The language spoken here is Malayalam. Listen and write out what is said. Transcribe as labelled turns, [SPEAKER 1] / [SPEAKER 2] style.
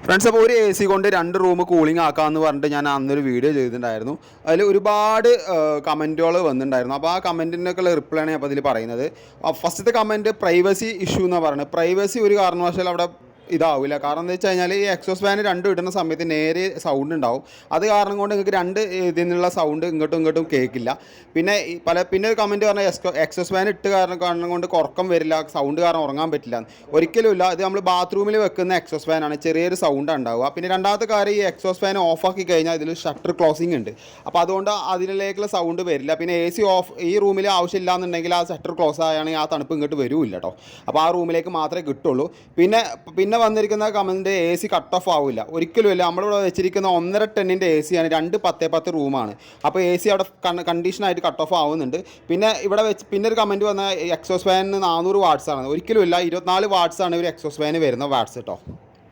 [SPEAKER 1] ഫ്രണ്ട്സ്, അപ്പോൾ ഒരു എ സി കൊണ്ട് 2 റൂം കൂളിംഗ് ആക്കാമെന്ന് പറഞ്ഞിട്ട് ഞാൻ അന്നൊരു വീഡിയോ ചെയ്തിട്ടുണ്ടായിരുന്നു. അതിൽ ഒരുപാട് കമൻറ്റുകൾ വന്നിട്ടുണ്ടായിരുന്നു. അപ്പോൾ ആ കമൻറ്റിനൊക്കെയുള്ള റിപ്ലൈ ആണ് ഞാൻ അപ്പോൾ ഇതിൽ പറയുന്നത്. ഫസ്റ്റത്തെ കമൻറ്റ് പ്രൈവസി ഇഷ്യൂ എന്നാണ് പറയുന്നത്. പ്രൈവസി ഒരു കാരണവശാലും അവിടെ ഇതാവില്ല. കാരണം എന്താ വെച്ച് കഴിഞ്ഞാൽ ഈ എക്സോസ് ഫാൻ രണ്ടും ഇടുന്ന സമയത്ത് നേരെ സൗണ്ട് ഉണ്ടാവും. അത് കാരണം കൊണ്ട് നിങ്ങൾക്ക് രണ്ട് ഇതിൽ നിന്നുള്ള സൗണ്ട് ഇങ്ങോട്ടും കേൾക്കില്ല. പിന്നെ പിന്നെ ഒരു കമൻറ്റ് പറഞ്ഞാൽ എക്സോസ് ഫാൻ ഇട്ട് കാരണം കൊണ്ട് ഉറക്കം വരില്ല, സൗണ്ട് കാരണം ഉറങ്ങാൻ പറ്റില്ല. ഒരിക്കലും ഇല്ല. ഇത് നമ്മൾ ബാത്റൂമിൽ വെക്കുന്ന എക്സോസ് ഫാനാണ്, ചെറിയൊരു സൗണ്ട് ഉണ്ടാവുക. പിന്നെ രണ്ടാമത്തെ കാര്യം, ഈ എക്സോസ് ഫാൻ ഓഫാക്കി കഴിഞ്ഞാൽ ഇതിൽ ഷട്ടർ ക്ലോസിംഗ് ഉണ്ട്. അപ്പോൾ അതുകൊണ്ട് അതിലേക്കുള്ള സൗണ്ട് വരില്ല. പിന്നെ എ സി ഓഫ് ഈ റൂമിൽ ആവശ്യമില്ല എന്നുണ്ടെങ്കിൽ ആ ഷട്ടർ ക്ലോസ് ആണെങ്കിൽ ആ തണുപ്പ് ഇങ്ങോട്ട് വരില്ല കേട്ടോ. അപ്പോൾ ആ റൂമിലേക്ക് മാത്രമേ കിട്ടുള്ളൂ. പിന്നെ വന്നിരിക്കുന്ന comment A C cut off ആവില്ല, ഒരിക്കലുമില്ല. നമ്മളിവിടെ വെച്ചിരിക്കുന്ന 1.5 ടണ്ണിൻ്റെ എ സിയാണ്, 2 10 റൂമാണ്. അപ്പോൾ എ സി അവിടെ കണ്ടീഷനായിട്ട് കട്ട് ഓഫ് ആവുന്നുണ്ട്. പിന്നെ ഇവിടെ പിന്നെ ഒരു കമൻറ്റ് വന്ന എക്സോസ് ഫാനിന് 400 വാട്ട്സ് ആണ്. ഒരിക്കലുമില്ല, 24 വാട്ട്സ് ആണ് ഒരു എക്സോസ് ഫാന് വരുന്ന വാട്ട്സ് കേട്ടോ.